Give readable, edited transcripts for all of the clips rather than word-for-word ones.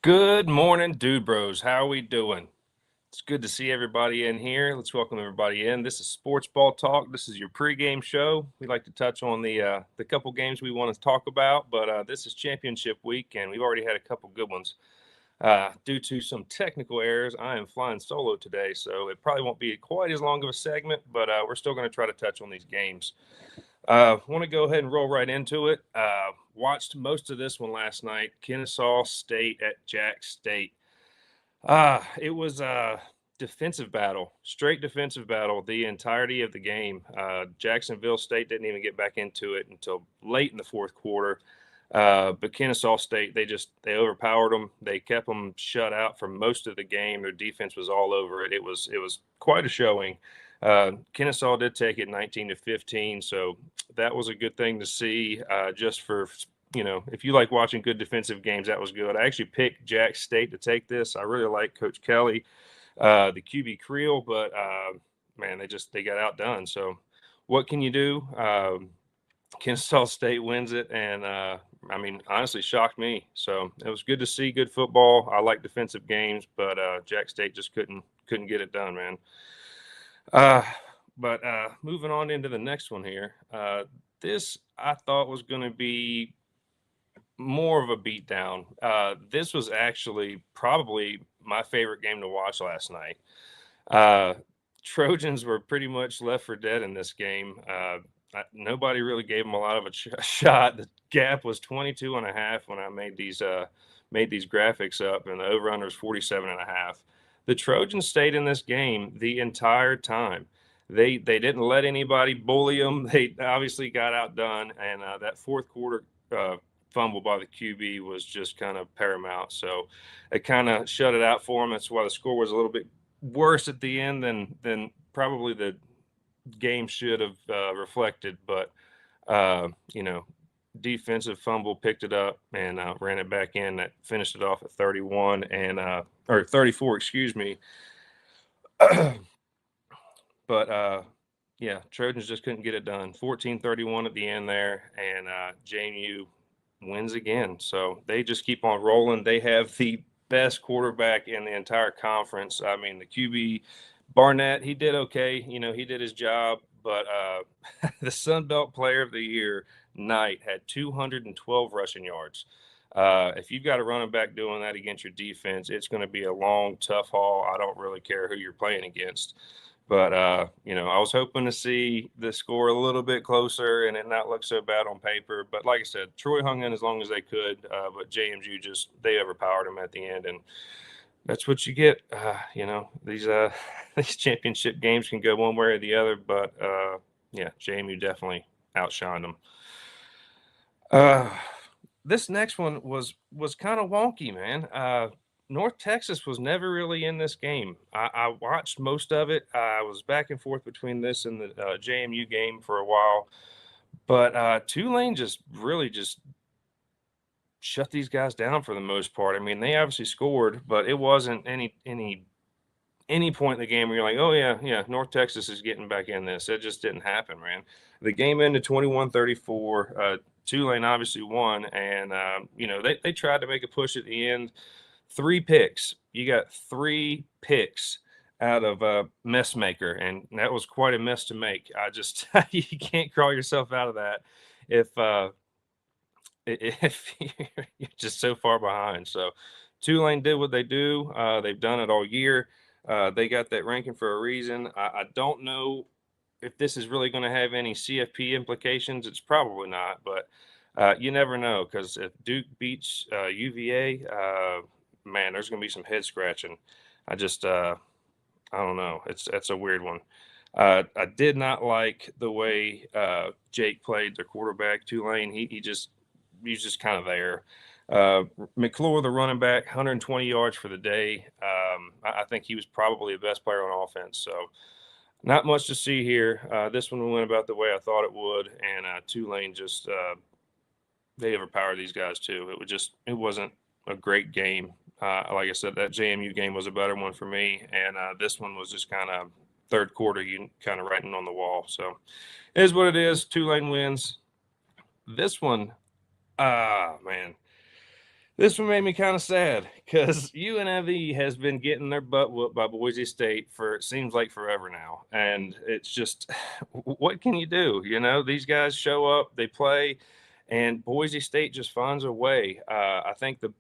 Good morning, Dude Bros. How are we doing? It's good to see everybody in here. Let's welcome everybody in. This is Sports Ball Talk. This is your pregame show. We like to touch on the couple games we want to talk about, but this is championship week, and we've already had a couple good ones. Due to some technical errors, I am flying solo today, so it probably won't be quite as long of a segment, but we're still going to try to touch on these games. Want to go ahead and roll right into it. Watched most of this one last night. Kennesaw State at Jack State. It was a defensive battle, straight defensive battle the entirety of the game. Jacksonville State didn't even get back into it until late in the fourth quarter. But Kennesaw State, they overpowered them. They kept them shut out for most of the game. Their defense was all over it. It was quite a showing. Kennesaw did take it 19-15, so that was a good thing to see. Just for if you like watching good defensive games, that was good. I actually picked Jack State to take this. I really like Coach Kelly, the QB Creel, but man, they got outdone. So what can you do? Kennesaw State wins it, and honestly, shocked me. So it was good to see good football. I like defensive games, but Jack State just couldn't get it done, man. But moving on into the next one here, this I thought was going to be more of a beatdown. This was actually probably my favorite game to watch last night. Trojans were pretty much left for dead in this game. Nobody really gave them a lot of a shot. The gap was 22.5 when I made these graphics up, and the over-under is 47.5. The Trojans stayed in this game the entire time. They didn't let anybody bully them. They obviously got outdone, and that fourth quarter fumble by the QB was just kind of paramount. So it kind of shut it out for them. That's why the score was a little bit worse at the end than probably the game should have reflected. But defensive fumble, picked it up and ran it back in. That finished it off at 31 or 34, excuse me. But yeah, Trojans just couldn't get it done. 14-31 at the end there, and JMU wins again. So they just keep on rolling. They have the best quarterback in the entire conference. I mean, the QB Barnett, he did okay. He did his job, but the Sun Belt Player of the Year, Knight, had 212 rushing yards. If you've got a running back doing that against your defense, it's going to be a long, tough haul. I don't really care who you're playing against. But, I was hoping to see the score a little bit closer and it not look so bad on paper. But like I said, Troy hung in as long as they could, but JMU they overpowered them at the end. And that's what you get. These championship games can go one way or the other. But, yeah, JMU definitely outshined them. This next one was kind of wonky, man. North Texas was never really in this game. I watched most of it. I was back and forth between this and the JMU game for a while. But Tulane just shut these guys down for the most part. I mean, they obviously scored, but it wasn't any point in the game where you're like, oh, yeah, North Texas is getting back in this. It just didn't happen, man. The game ended 21-34. Tulane obviously won, and, they tried to make a push at the end. 3 picks. You got 3 picks out of Messmaker, and that was quite a mess to make. You can't crawl yourself out of that if you're just so far behind. So Tulane did what they do. They've done it all year. They got that ranking for a reason. I don't know if this is really going to have any CFP implications. It's probably not, but you never know, because if Duke beats UVA, man, there's going to be some head scratching. I don't know. It's a weird one. I did not like the way Jake played, the quarterback, Tulane. He's just kind of there. McClure, the running back, 120 yards for the day. I think he was probably the best player on offense. So not much to see here. This one went about the way I thought it would, and Tulane just they overpowered these guys too. It wasn't a great game. Like I said, that JMU game was a better one for me, and this one was just kind of third quarter, you kind of writing on the wall. So it is what it is. Tulane wins. This one, man, This one made me kind of sad because UNLV has been getting their butt whooped by Boise State for, it seems like, forever now. And it's just, what can you do? You know, these guys show up, they play, and Boise State just finds a way. I think the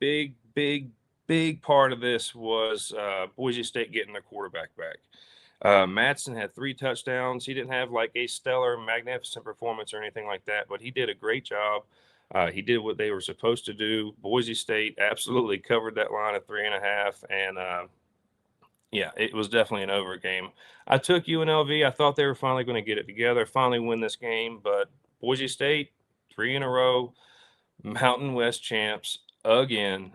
big part of this was Boise State getting their quarterback back. Madison had 3 touchdowns. He didn't have like a stellar, magnificent performance or anything like that, but he did a great job. He did what they were supposed to do. Boise State absolutely covered that line of 3.5, and yeah, it was definitely an over game. I took UNLV. I thought they were finally going to get it together, finally win this game, but Boise State, 3 in a row, Mountain West champs again.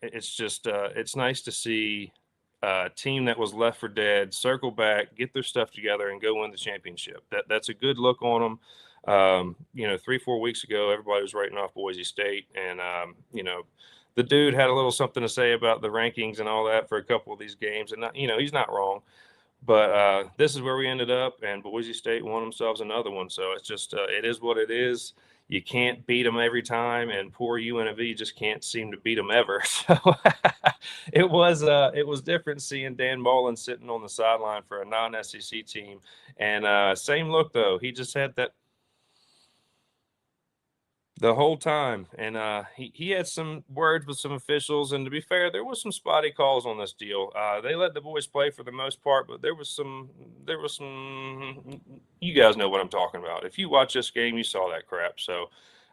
It's just it's nice to see a team that was left for dead circle back, get their stuff together, and go win the championship. That's a good look on them. 3-4 weeks ago, everybody was writing off Boise State, and the dude had a little something to say about the rankings and all that for a couple of these games, and he's not wrong. But this is where we ended up, and Boise State won themselves another one. So it's just it is what it is. You can't beat them every time, and poor UNLV just can't seem to beat them ever. So it was different seeing Dan Mullen sitting on the sideline for a non-SEC team, and same look though. He just had that the whole time, and he had some words with some officials, and to be fair, there was some spotty calls on this deal. They let the boys play for the most part, but there was some you guys know what I'm talking about. If you watch this game, you saw that crap. So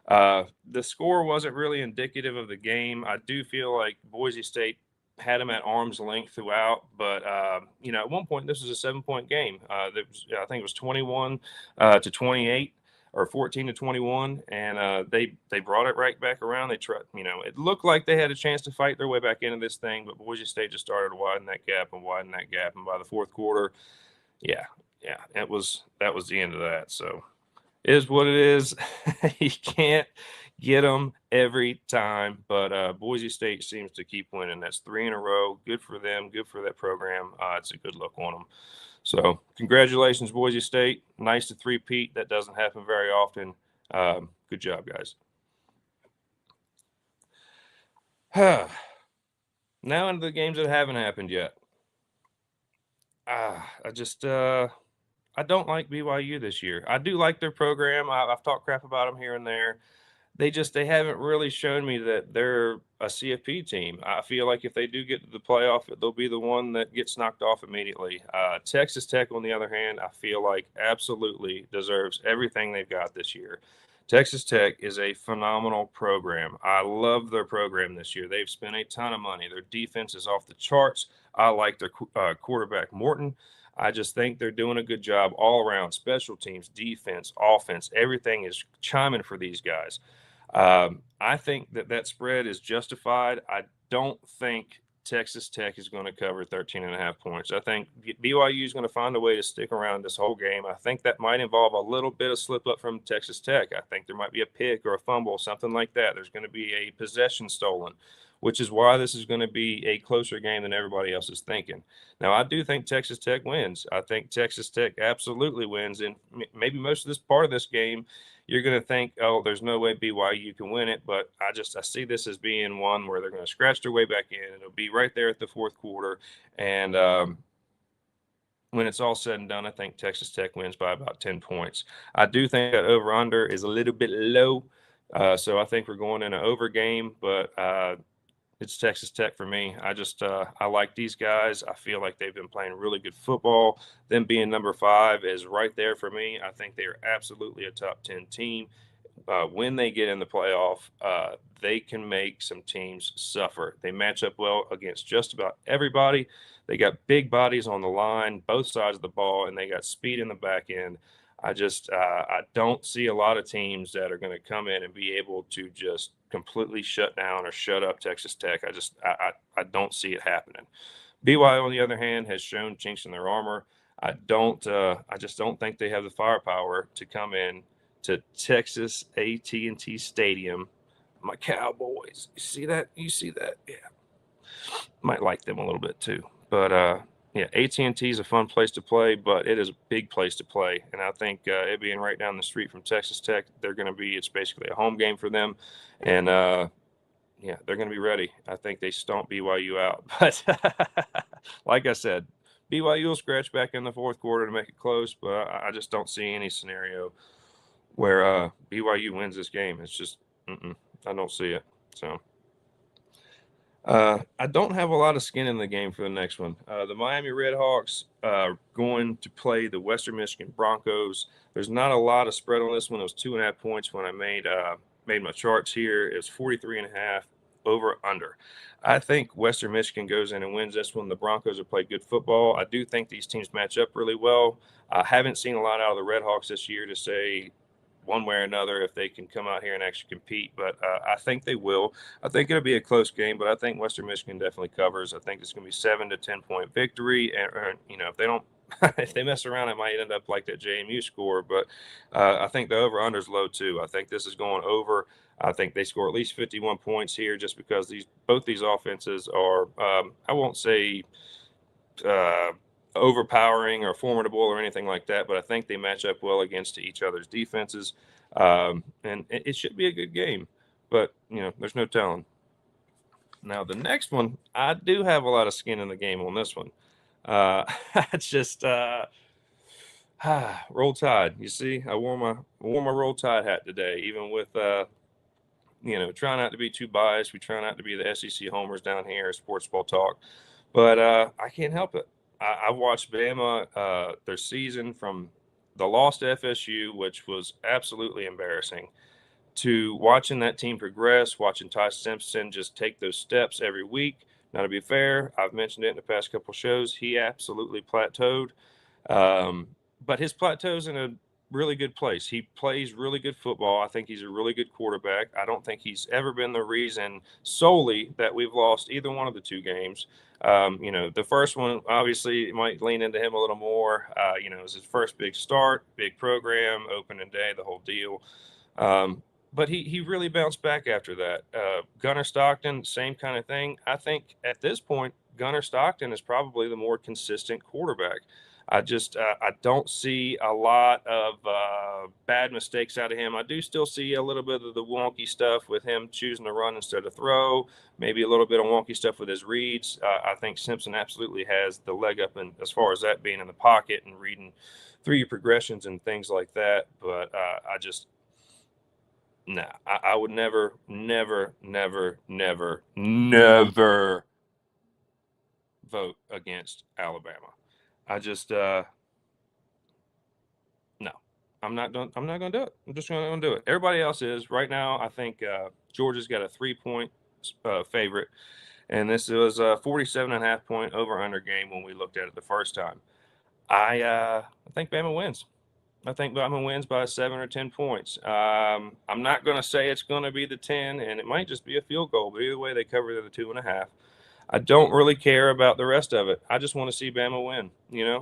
the score wasn't really indicative of the game. I do feel like Boise State had them at arm's length throughout, but at one point this was a 7-point game. I think it was 21 to 28 or 14 to 21, and they brought it right back around. They tried, it looked like they had a chance to fight their way back into this thing, but Boise State just started to widen that gap, and by the fourth quarter, that was the end of that. So it is what it is. You can't get them every time, but Boise State seems to keep winning. That's 3 in a row. Good for them. Good for that program. It's a good look on them. So congratulations, Boise State. Nice to three-peat. That doesn't happen very often. Good job, guys. Now into the games that haven't happened yet. I don't like BYU this year. I do like their program. I've talked crap about them here and there. They haven't really shown me that they're a CFP team. I feel like if they do get to the playoff, they'll be the one that gets knocked off immediately. Texas Tech, on the other hand, I feel like absolutely deserves everything they've got this year. Texas Tech is a phenomenal program. I love their program this year. They've spent a ton of money. Their defense is off the charts. I like their quarterback, Morton. I just think they're doing a good job all around. Special teams, defense, offense, everything is chiming for these guys. I think that spread is justified. I don't think Texas Tech is going to cover 13.5 points. I think BYU is going to find a way to stick around this whole game. I think that might involve a little bit of slip up from Texas Tech. I think there might be a pick or a fumble, something like that. There's going to be a possession stolen, which is why this is going to be a closer game than everybody else is thinking. Now, I do think Texas Tech wins. I think Texas Tech absolutely wins. And maybe most of this part of this game, you're going to think, oh, there's no way BYU can win it. But I see this as being one where they're going to scratch their way back in. It'll be right there at the fourth quarter. And when it's all said and done, I think Texas Tech wins by about 10 points. I do think that over-under is a little bit low. So I think we're going in an over game. But it's Texas Tech for me. I like these guys. I feel like they've been playing really good football. Them being number 5 is right there for me. I think they are absolutely a top 10 team. When they get in the playoff, they can make some teams suffer. They match up well against just about everybody. They got big bodies on the line, both sides of the ball, and they got speed in the back end. I don't see a lot of teams that are going to come in and be able to just completely shut down or shut up Texas Tech. I don't see it happening. BYU, on the other hand, has shown chinks in their armor. I just don't think they have the firepower to come in to Texas AT&T Stadium. My Cowboys. You see that? Yeah. Might like them a little bit too. But yeah, AT&T is a fun place to play, but it is a big place to play. And I think it being right down the street from Texas Tech, it's basically a home game for them. And yeah, they're going to be ready. I think they stomp BYU out. But like I said, BYU will scratch back in the fourth quarter to make it close, but I just don't see any scenario where BYU wins this game. It's just, I don't see it. So I don't have a lot of skin in the game for the next one. The Miami RedHawks going to play the Western Michigan Broncos. There's not a lot of spread on this one. It was 2.5 points when I made my charts here. It's 43.5 over under. I think Western Michigan goes in and wins this one. The Broncos have played good football. I do think these teams match up really well. I haven't seen a lot out of the RedHawks this year to say one way or another if they can come out here and actually compete, but I think they will. I think it'll be a close game, but I think Western Michigan definitely covers. I think it's going to be 7 to 10 point victory, and if they don't, if they mess around, it might end up like that JMU score. But I think the over under is low too. I think this is going over. I think they score at least 51 points here, just because both these offenses are, I won't say overpowering or formidable or anything like that, but I think they match up well against each other's defenses, and it should be a good game. But there's no telling. Now the next one, I do have a lot of skin in the game on this one. It's just Roll Tide. You see, I wore my Roll Tide hat today, even with try not to be too biased. We try not to be the SEC homers down here at Sports Ball Talk, but I can't help it. I watched Bama, their season from the loss to FSU, which was absolutely embarrassing, to watching that team progress, watching Ty Simpson just take those steps every week. Now, to be fair, I've mentioned it in the past couple of shows, he absolutely plateaued. But his plateau's in a really good place. He plays really good football. I think he's a really good quarterback. I don't think he's ever been the reason solely that we've lost either one of the two games. The first one, obviously, might lean into him a little more. It was his first big start, big program, opening day, the whole deal. But he really bounced back after that. Gunnar Stockton, same kind of thing. I think at this point, Gunnar Stockton is probably the more consistent quarterback. I don't see a lot of bad mistakes out of him. I do still see a little bit of the wonky stuff with him choosing to run instead of throw, maybe a little bit of wonky stuff with his reads. I think Simpson absolutely has the leg up as far as that being in the pocket and reading through your progressions and things like that. But I would never vote against Alabama. I just no. I'm not going to do it. I'm just going to do it. Everybody else is right now. I think Georgia's got a 3-point favorite, and this was a 47.5 point over under game when we looked at it the first time. I think Bama wins. I think Bama wins by 7 or 10 points. I'm not going to say it's going to be the 10, and it might just be a field goal, but either way, they cover the 2.5. I don't really care about the rest of it. I just want to see Bama win.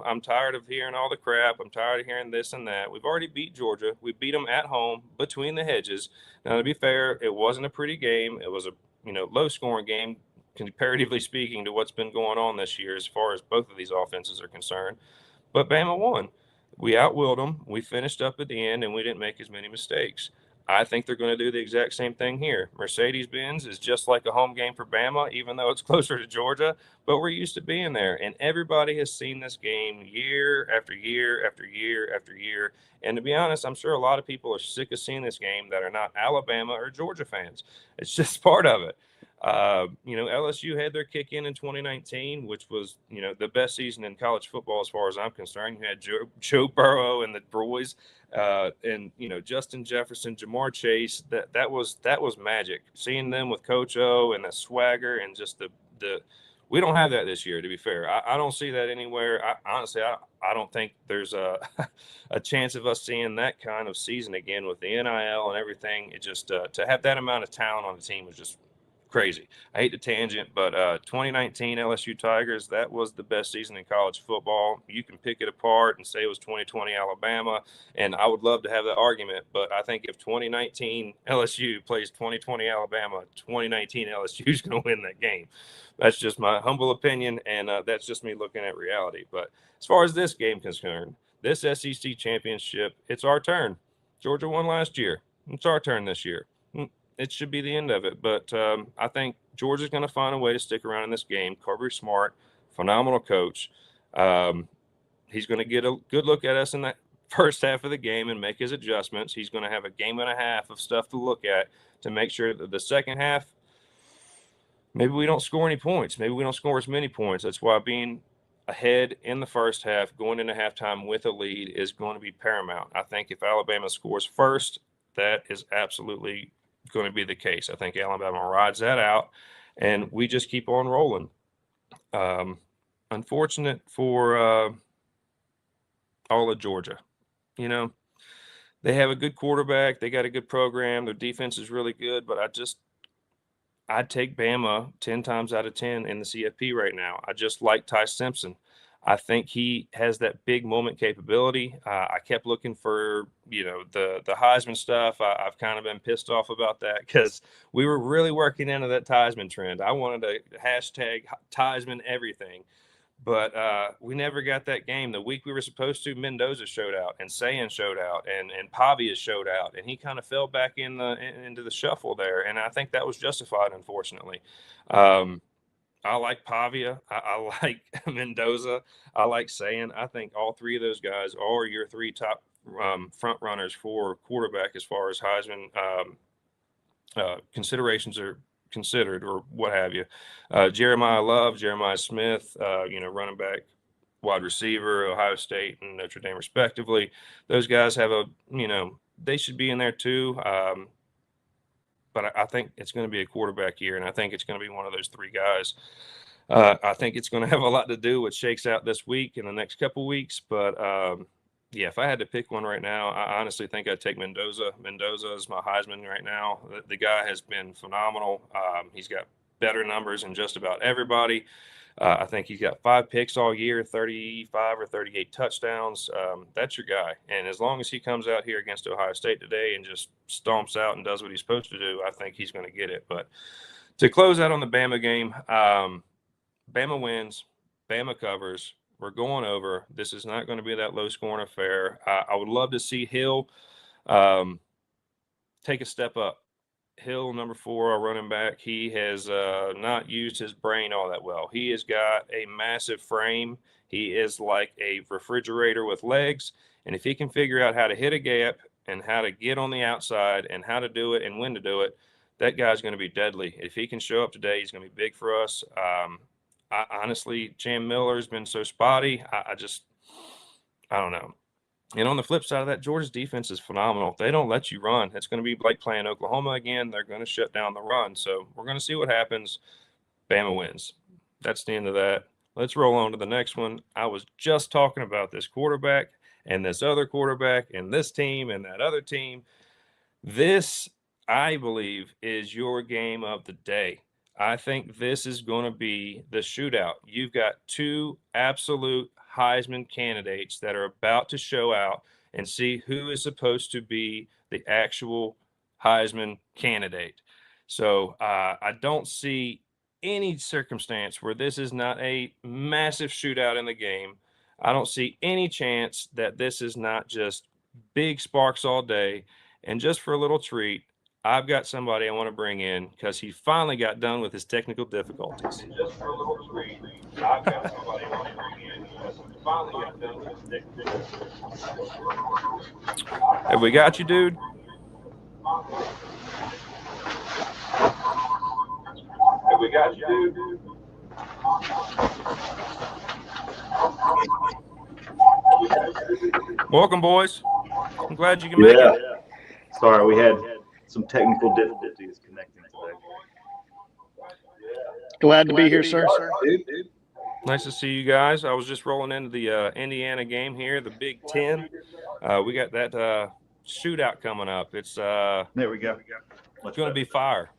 I'm tired of hearing all the crap. I'm tired of hearing this and that. We've already beat Georgia. We beat them at home between the hedges. Now, to be fair, it wasn't a pretty game. It was a low-scoring game, comparatively speaking, to what's been going on this year as far as both of these offenses are concerned. But Bama won. We outwilled them. We finished up at the end, and we didn't make as many mistakes. I think they're going to do the exact same thing here. Mercedes-Benz is just like a home game for Bama, even though it's closer to Georgia, but we're used to being there. And everybody has seen this game year after year after year after year. And to be honest, I'm sure a lot of people are sick of seeing this game that are not Alabama or Georgia fans. It's just part of it. LSU had their kick in 2019, which was, the best season in college football as far as I'm concerned. You had Joe Burrow and the boys, and Justin Jefferson, Jamar Chase. That was magic. Seeing them with Coach O and the swagger and just the we don't have that this year. To be fair, I don't see that anywhere. Honestly, I don't think there's a chance of us seeing that kind of season again with the NIL and everything. It just to have that amount of talent on the team was just crazy. I hate the tangent, but 2019 LSU Tigers, that was the best season in college football. You can pick it apart and say it was 2020 Alabama, and I would love to have that argument, but I think if 2019 LSU plays 2020 Alabama, 2019 LSU is going to win that game. That's just my humble opinion, and that's just me looking at reality. But as far as this game is concerned, this SEC championship, it's our turn. Georgia won last year. It's our turn this year. it should be the end of it. But I think Georgia's going to find a way to stick around in this game. Kirby's smart, phenomenal coach. He's going to get a good look at us in that first half of the game and make his adjustments. He's going to have a game and a half of stuff to look at to make sure that the second half, maybe we don't score any points. Maybe we don't score as many points. That's why being ahead in the first half, going into halftime with a lead is going to be paramount. I think if Alabama scores first, that is absolutely going to be the case. I think Alabama rides that out, and we just keep on rolling. Unfortunate for all of Georgia. You know, they have a good quarterback. They got a good program. Their defense is really good, but I'd take Bama 10 times out of 10 in the CFP right now. I just like Ty Simpson. I think he has that big moment capability. I kept looking for, the Heisman stuff. I've kind of been pissed off about that because we were really working into that Heisman trend. I wanted to hashtag Heisman everything. But we never got that game. The week we were supposed to, Mendoza showed out, and Sayin showed out, and Pavia showed out, and he kind of fell back into the shuffle there, and I think that was justified, unfortunately. I like Pavia. I like Mendoza. I like Sayin. I think all three of those guys are your three top front runners for quarterback as far as Heisman considerations are considered or what have you. Jeremiah Love, Jeremiah Smith, running back, wide receiver, Ohio State and Notre Dame respectively. Those guys have they should be in there too. But I think it's going to be a quarterback year, and I think it's going to be one of those three guys. I think it's going to have a lot to do with what shakes out this week and the next couple weeks. But, if I had to pick one right now, I honestly think I'd take Mendoza. Mendoza is my Heisman right now. The guy has been phenomenal. He's got better numbers than just about everybody. I think he's got 5 picks all year, 35 or 38 touchdowns. That's your guy. And as long as he comes out here against Ohio State today and just stomps out and does what he's supposed to do, I think he's going to get it. But to close out on the Bama game, Bama wins, Bama covers. We're going over. This is not going to be that low-scoring affair. I would love to see Hill take a step up. Hill, number 4, our running back, he has not used his brain all that well. He has got a massive frame. He is like a refrigerator with legs, and if he can figure out how to hit a gap and how to get on the outside and how to do it and when to do it, that guy's going to be deadly. If he can show up today, he's going to be big for us. Honestly, Cam Miller's been so spotty. I don't know. And on the flip side of that, Georgia's defense is phenomenal. They don't let you run. It's going to be like playing Oklahoma again. They're going to shut down the run. So we're going to see what happens. Bama wins. That's the end of that. Let's roll on to the next one. I was just talking about this quarterback and this other quarterback and this team and that other team. This, I believe, is your game of the day. I think this is going to be the shootout. You've got 2 absolute Heisman candidates that are about to show out and see who is supposed to be the actual Heisman candidate. So I don't see any circumstance where this is not a massive shootout in the game. I don't see any chance that this is not just big sparks all day. And just for a little treat, I've got somebody I want to bring in because he finally got done with his technical difficulties. And just for a little treat, I've got somebody I want to bring in because he finally got done with his technical difficulties. Have we got you, dude? Have we got you, dude? Welcome, boys. I'm glad you can make it. Sorry, we had some technical difficulties connecting today. Glad to be here, sir. Nice to see you guys. I was just rolling into the Indiana game here, the Big Ten. We got that shootout coming up. It's there we go. It's going to be fire.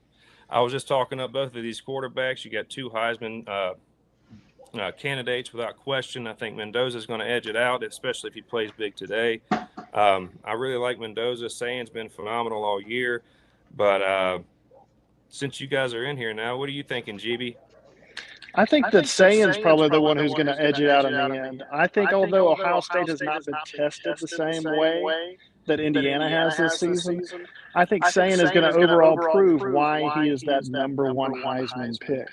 I was just talking up both of these quarterbacks. You got 2 Heisman candidates without question. I think Mendoza's going to edge it out, especially if he plays big today. I really like Mendoza. Sayin's been phenomenal all year. But since you guys are in here now, what are you thinking, GB? I think that Sayin's probably the one who's going to edge it out in the end. I think although Ohio State has not been tested the same way, that Indiana has this season, I think Sayin is going to overall prove why he is that number one Heisman pick.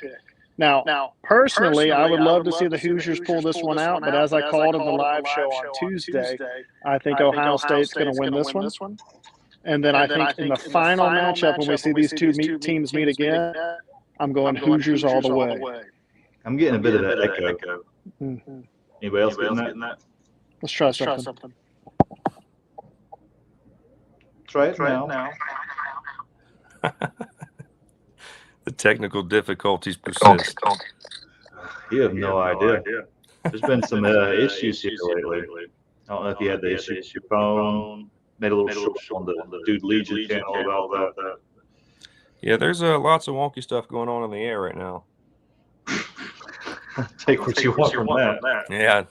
Now, personally, I would love to see the Hoosiers pull this one out, but as I called in the live show on Tuesday, I think Ohio State's going to win this one. And then I think in the final matchup, when we see these two teams meet again, I'm going Hoosiers all the way. I'm getting a bit of that echo. Mm-hmm. Anybody else getting that? Let's try something. Try it now. The technical difficulties persist. You have no idea. There's been some issues here lately. I don't know if you had the issue with your phone. Made a little short on the Dude Legion channel about that. Yeah, there's lots of wonky stuff going on in the air right now. Take what you want from that. Yeah.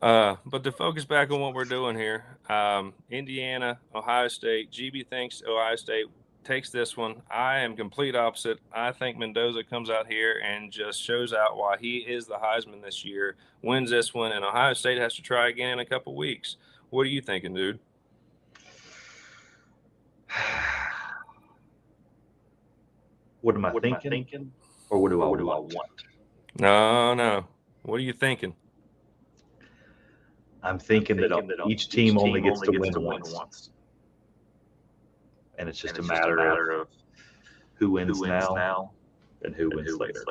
But to focus back on what we're doing here, Indiana, Ohio State. GB thinks Ohio State takes this one. I am complete opposite. I think Mendoza comes out here and just shows out why he is the Heisman this year, wins this one, and Ohio State has to try again in a couple weeks. What are you thinking, dude? What am I thinking? Or what do I want? No. What are you thinking? I'm thinking that each team only gets to win once. And it's just a matter of who wins now and who wins later.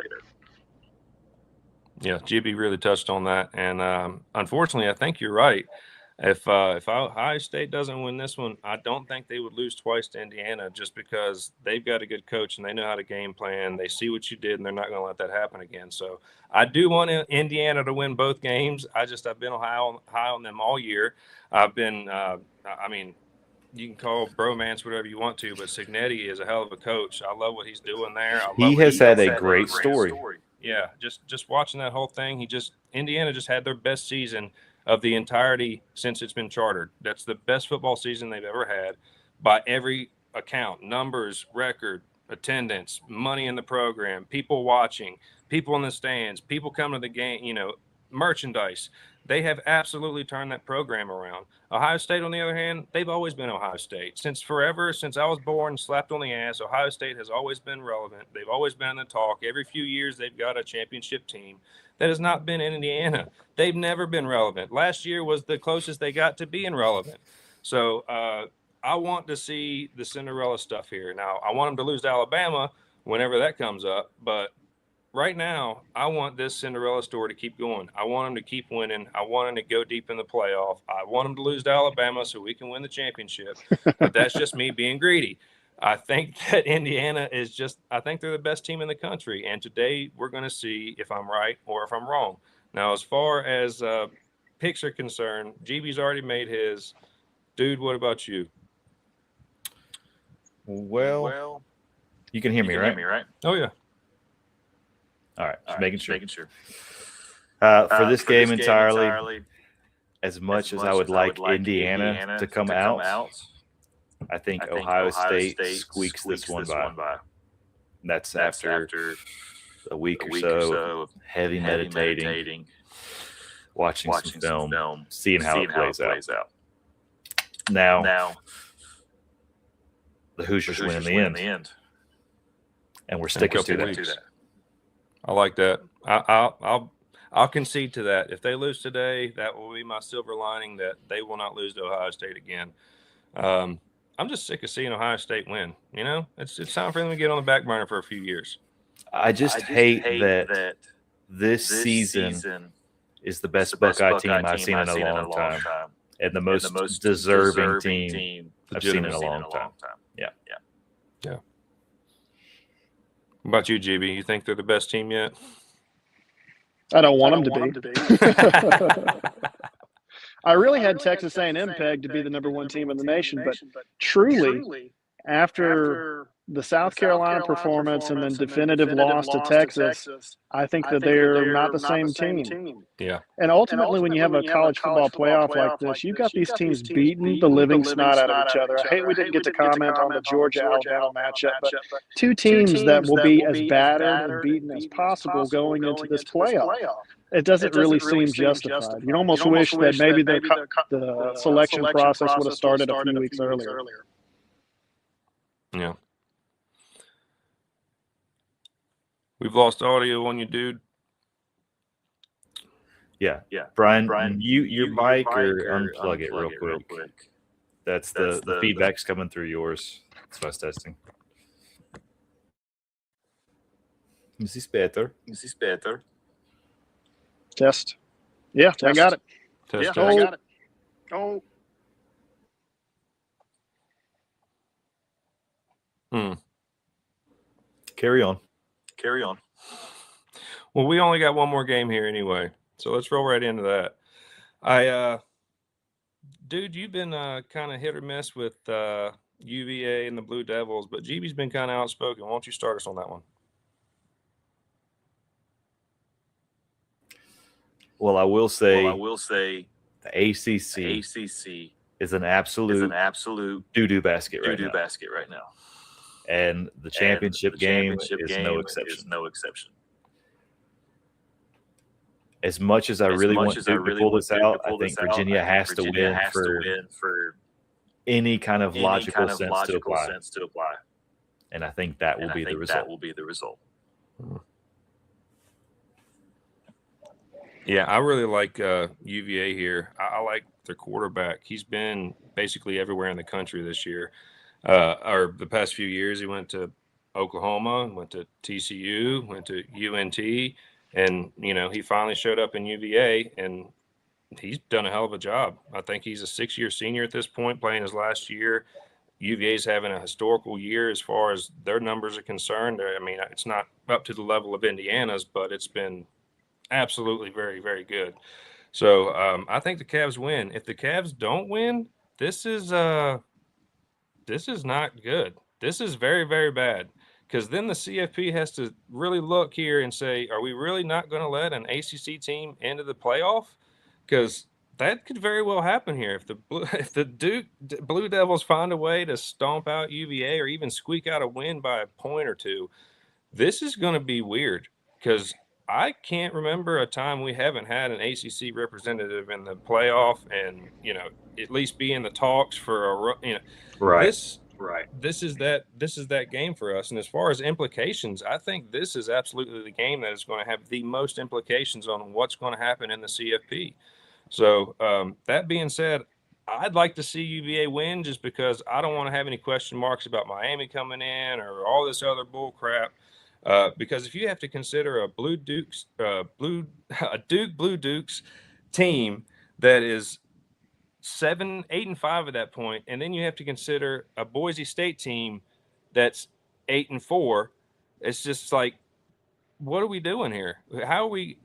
Yeah, GB really touched on that. And unfortunately, I think you're right. If Ohio State doesn't win this one, I don't think they would lose twice to Indiana just because they've got a good coach and they know how to game plan. They see what you did, and they're not going to let that happen again. So I do want Indiana to win both games. I've been high on them all year. I've been, you can call bromance whatever you want to, but Cignetti is a hell of a coach. I love what he's doing there. He has had a great story. Yeah, just watching that whole thing, Indiana just had their best season of the entirety since it's been chartered. That's the best football season they've ever had by every account, numbers, record, attendance, money in the program, people watching, people in the stands, people coming to the game, merchandise. They have absolutely turned that program around. Ohio State, on the other hand, they've always been Ohio State. Since I was born, slapped on the ass, Ohio State has always been relevant. They've always been in the talk. Every few years, they've got a championship team. That has not been in Indiana. They've never been relevant. Last year was the closest they got to being relevant. So I want to see the Cinderella stuff here. Now, I want them to lose to Alabama whenever that comes up, but right now, I want this Cinderella story to keep going. I want them to keep winning. I want them to go deep in the playoff. I want them to lose to Alabama so we can win the championship. But that's just me being greedy. I think that Indiana I think they're the best team in the country. And today we're going to see if I'm right or if I'm wrong. Now, as far as picks are concerned, GB's already made his. Dude, what about you? Well, you can hear me, right? Oh, yeah. All right, just making sure. For this game entirely, as much as I would like Indiana to come out, I think Ohio State squeaks this one by. That's after a week or so of heavy meditating, watching some film, seeing how it plays out. Now, the Hoosiers win in the end. And we're sticking to that. I like that. I'll concede to that. If they lose today, that will be my silver lining that they will not lose to Ohio State again. I'm just sick of seeing Ohio State win. It's time for them to get on the back burner for a few years. I just hate that this season is the best Buckeye team I've seen in a long time, and the most deserving team I've seen in a long time. Yeah. What about you, GB? You think they're the best team yet? I don't want them to be. I really had Texas A&M pegged to be the number one team in the nation, but truly, after the South Carolina performance and then definitive loss to Texas, I think that they're not the same team. Yeah. And ultimately, when you have a college football playoff like this, you've got these teams beating the living snot out of each other. I hate we didn't get to comment on the Georgia-Alabama matchup, but two teams that will be as battered and beaten as possible going into this playoff. It doesn't really seem justified. You'd almost wish that maybe the selection process would have started a few weeks earlier. Yeah. We've lost audio on you, dude. Yeah. Brian, mute your mic or unplug it real quick. That's the feedback's coming through yours. That's what I was testing. Is this better? Test. Yeah, I got it. Test. I got it. Oh. Carry on. Well, we only got one more game here anyway, so let's roll right into that. Dude, you've been kind of hit or miss with UVA and the Blue Devils, but GB's been kind of outspoken. Why don't you start us on that one? Well, I will say the ACC is an absolute doo-doo basket right now. And the championship game is no exception. As much as I really want Duke to pull this out, I think Virginia has to win for any kind of logical sense to apply. And I think that will be the result. Yeah, I really like UVA here. I like their quarterback. He's been basically everywhere in the country this year, or the past few years. He went to Oklahoma, went to TCU, went to UNT, and, he finally showed up in UVA, and he's done a hell of a job. I think he's a 6-year senior at this point, playing his last year. UVA's having a historical year as far as their numbers are concerned. I mean, it's not up to the level of Indiana's, but it's been absolutely very, very good. So I think the Cavs win. If the Cavs don't win, this is not good. This is very, very bad, because then the CFP has to really look here and say, are we really not going to let an ACC team into the playoff? Because that could very well happen here. If the Duke Blue Devils find a way to stomp out UVA or even squeak out a win by a point or two, this is going to be weird, because I can't remember a time we haven't had an ACC representative in the playoff and, at least be in the talks for Right. This is that game for us. And as far as implications, I think this is absolutely the game that is going to have the most implications on what's going to happen in the CFP. So that being said, I'd like to see UVA win, just because I don't want to have any question marks about Miami coming in or all this other bull crap. Because if you have to consider a Blue Dukes team that is 8-5 at that point, and then you have to consider a Boise State team that's 8-4, it's just like, what are we doing here?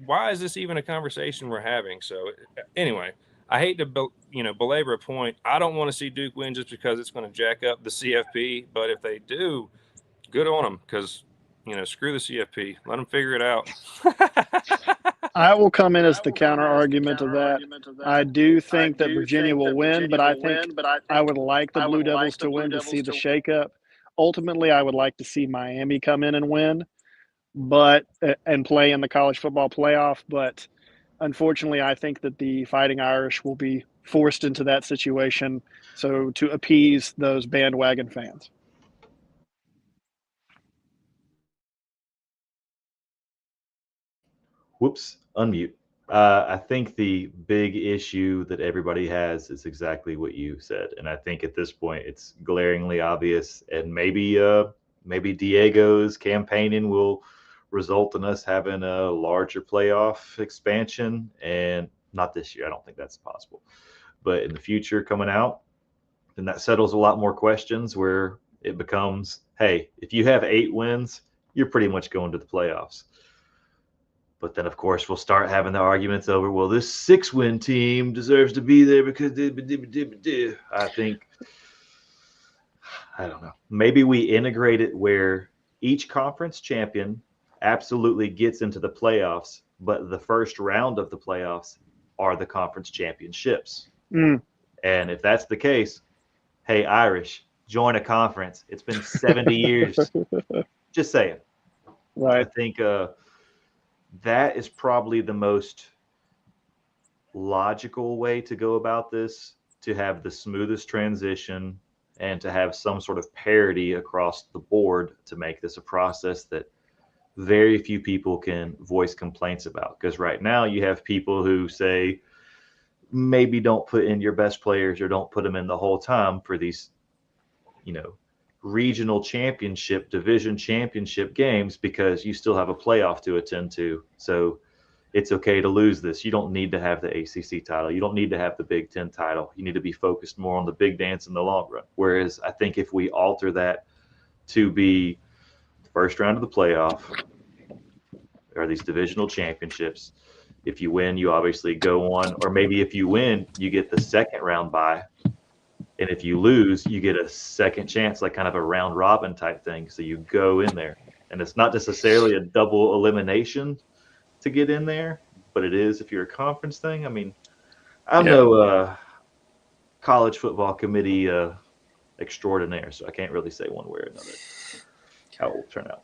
Why is this even a conversation we're having? So anyway, I hate to belabor a point. I don't want to see Duke win just because it's going to jack up the CFP, but if they do, good on them, because screw the CFP. Let them figure it out. I will come in as the counter argument to that. I do think that Virginia will win, but I think I would like the Blue Devils to win to see the shakeup. Ultimately, I would like to see Miami come in and win, and play in the college football playoff. But unfortunately, I think that the Fighting Irish will be forced into that situation, so to appease those bandwagon fans. Whoops, unmute. I think the big issue that everybody has is exactly what you said. And I think at this point it's glaringly obvious, and maybe Diego's campaigning will result in us having a larger playoff expansion, and not this year. I don't think that's possible, but in the future coming out, then that settles a lot more questions where it becomes, hey, if you have 8 wins, you're pretty much going to the playoffs. But then, of course, we'll start having the arguments over, well, this 6-win team deserves to be there because I I don't know. Maybe we integrate it where each conference champion absolutely gets into the playoffs, but the first round of the playoffs are the conference championships. Mm. And if that's the case, hey, Irish, join a conference. It's been 70 years. Just saying. Right. I think that is probably the most logical way to go about this, to have the smoothest transition and to have some sort of parity across the board to make this a process that very few people can voice complaints about. Because right now you have people who say, maybe don't put in your best players or don't put them in the whole time for these, regional championship, division championship games, because you still have a playoff to attend to. So it's okay to lose this. You don't need to have the ACC title. You don't need to have the Big Ten title. You need to be focused more on the big dance in the long run. Whereas I think if we alter that to be the first round of the playoff or these divisional championships, if you win, you obviously go on, or maybe if you win, you get the second round bye. And if you lose, you get a second chance, like kind of a round robin type thing. So you go in there, and it's not necessarily a double elimination to get in there, but it is if you're a conference thing. I mean, I'm no college football committee extraordinaire, so I can't really say one way or another how it will turn out.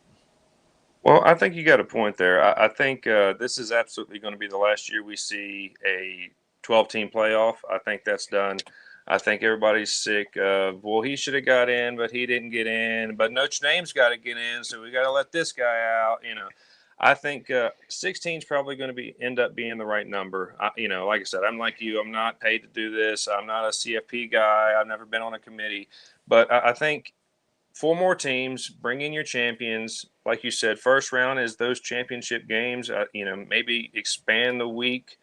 Well, I think you got a point there. I think this is absolutely going to be the last year we see a 12-team playoff. I think that's done. I think everybody's sick of, well, he should have got in, but he didn't get in. But Notre Dame's got to get in, so we got to let this guy out. I think 16 is probably going to end up being the right number. Like I said, I'm like you. I'm not paid to do this. I'm not a CFP guy. I've never been on a committee. But I think 4 more teams, bring in your champions. Like you said, first round is those championship games. Maybe expand the week.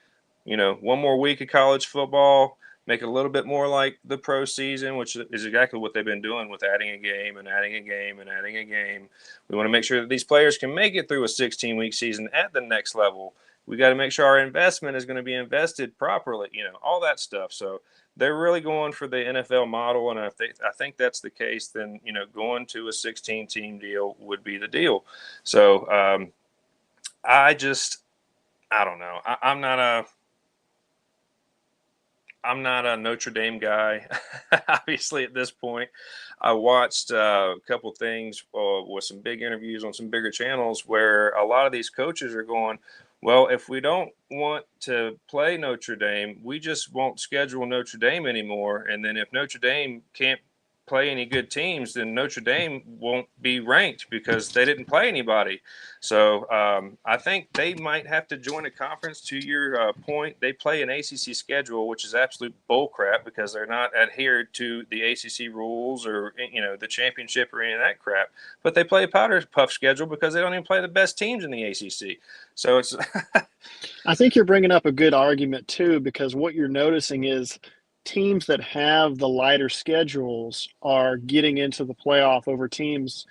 1 more week of college football. Make it a little bit more like the pro season, which is exactly what they've been doing with adding a game and adding a game and adding a game. We want to make sure that these players can make it through a 16-week season at the next level. We got to make sure our investment is going to be invested properly, all that stuff. So they're really going for the NFL model, and I think that's the case, then, going to a 16-team deal would be the deal. So I don't know. I'm not a Notre Dame guy, obviously, at this point. I watched a couple things with some big interviews on some bigger channels where a lot of these coaches are going, well, if we don't want to play Notre Dame, we just won't schedule Notre Dame anymore. And then if Notre Dame can't play any good teams, then Notre Dame won't be ranked because they didn't play anybody. So I think they might have to join a conference. To your point, they play an ACC schedule, which is absolute bullcrap because they're not adhered to the ACC rules or the championship or any of that crap. But they play a powder puff schedule because they don't even play the best teams in the ACC. So it's. I think you're bringing up a good argument too, because what you're noticing is teams that have the lighter schedules are getting into the playoff over teams,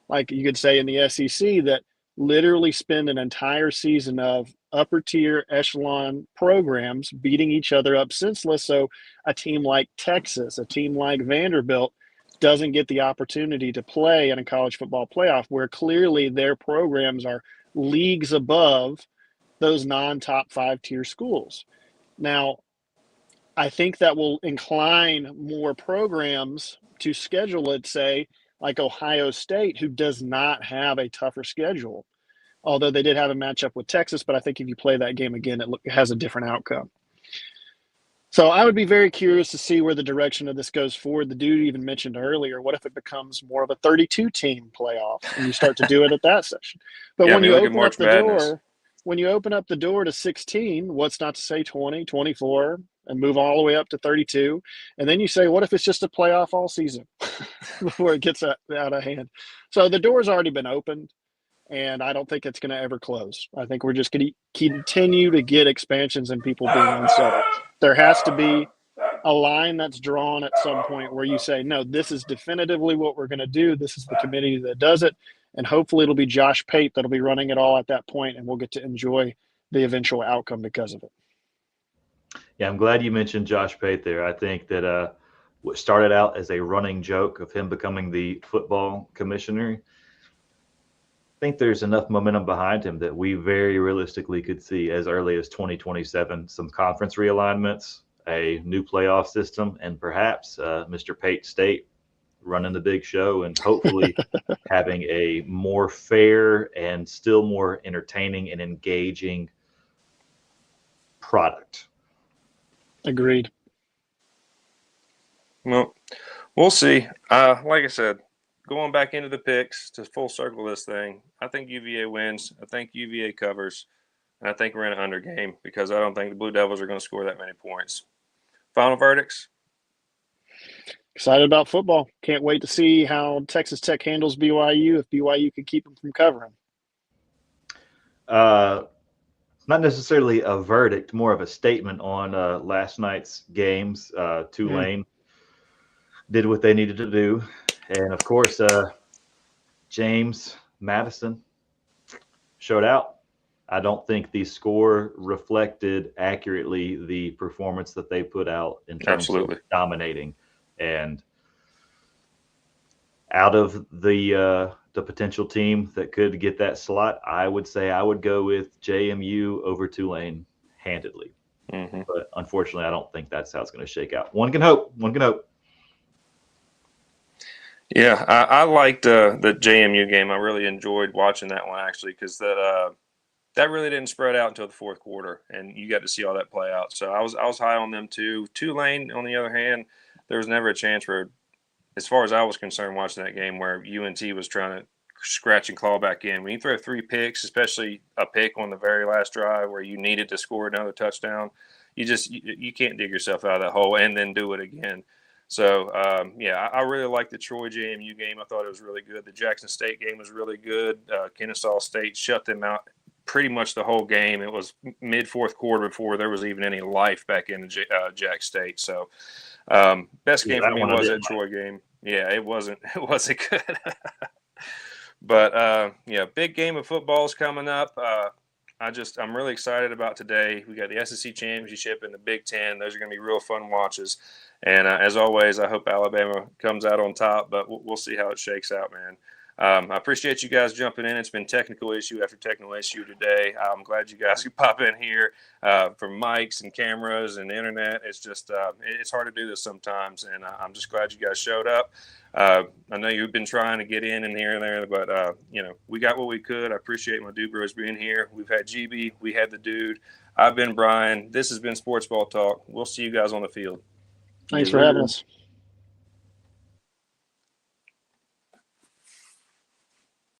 like you could say in the SEC, that literally spend an entire season of upper tier echelon programs beating each other up senseless. So a team like Texas, a team like Vanderbilt doesn't get the opportunity to play in a college football playoff, where clearly their programs are leagues above those non-top 5 tier schools. Now, I think that will incline more programs to schedule it, say, like Ohio State, who does not have a tougher schedule. Although they did have a matchup with Texas, but I think if you play that game again, it has a different outcome. So I would be very curious to see where the direction of this goes forward. The dude even mentioned earlier, what if it becomes more of a 32-team playoff and you start to do it at that session? But when you open up the door, when you open up the door to 16, what's not to say 20, 24, and move all the way up to 32? And then you say, what if it's just a playoff all season before it gets out of hand? So the door's already been opened, and I don't think it's going to ever close. I think we're just going to continue to get expansions and people being unsettled. There has to be a line that's drawn at some point where you say, no, this is definitively what we're going to do. This is the committee that does it. And hopefully it'll be Josh Pate that'll be running it all at that point, and we'll get to enjoy the eventual outcome because of it. Yeah, I'm glad you mentioned Josh Pate there. I think that what started out as a running joke of him becoming the football commissioner, I think there's enough momentum behind him that we very realistically could see as early as 2027 some conference realignments, a new playoff system, and perhaps Mr. Pate State running the big show and hopefully having a more fair and still more entertaining and engaging product. Agreed. Well, we'll see. Like I said, going back into the picks to full circle this thing, I think UVA wins. I think UVA covers. And I think we're in an under game because I don't think the Blue Devils are going to score that many points. Final verdicts? Excited about football. Can't wait to see how Texas Tech handles BYU if BYU can keep them from covering. Not necessarily a verdict, more of a statement on last night's games. Tulane did what they needed to do. And, of course, James Madison showed out. I don't think the score reflected accurately the performance that they put out in terms of dominating. And out of the potential team that could get that slot, I would say I would go with JMU over Tulane handedly. Mm-hmm. But unfortunately, I don't think that's how it's going to shake out. One can hope. One can hope. Yeah, I liked the JMU game. I really enjoyed watching that one, actually, because that really didn't spread out until the fourth quarter, and you got to see all that play out. So I was high on them too. Tulane, on the other hand, there was never a chance where, as far as I was concerned watching that game, where UNT was trying to scratch and claw back in. When you throw 3 picks, especially a pick on the very last drive where you needed to score another touchdown, you can't dig yourself out of that hole and then do it again. So, I really liked the Troy JMU game. I thought it was really good. The Jackson State game was really good. Kennesaw State shut them out pretty much the whole game. It was mid-fourth quarter before there was even any life back in Jack State. So, best game for me was that Troy game. Yeah, it wasn't good. But, big game of football is coming up. I'm really excited about today. We got the SEC Championship and the Big Ten. Those are going to be real fun watches. And as always, I hope Alabama comes out on top, but we'll see how it shakes out, man. I appreciate you guys jumping in. It's been technical issue after technical issue today. I'm glad you guys could pop in here for mics and cameras and internet. It's just it's hard to do this sometimes, and I'm just glad you guys showed up. I know you've been trying to get in and here and there, but we got what we could. I appreciate my dude bros being here. We've had GB, we had the dude. I've been Brian. This has been Sports Ball Talk. We'll see you guys on the field. Thanks for having us.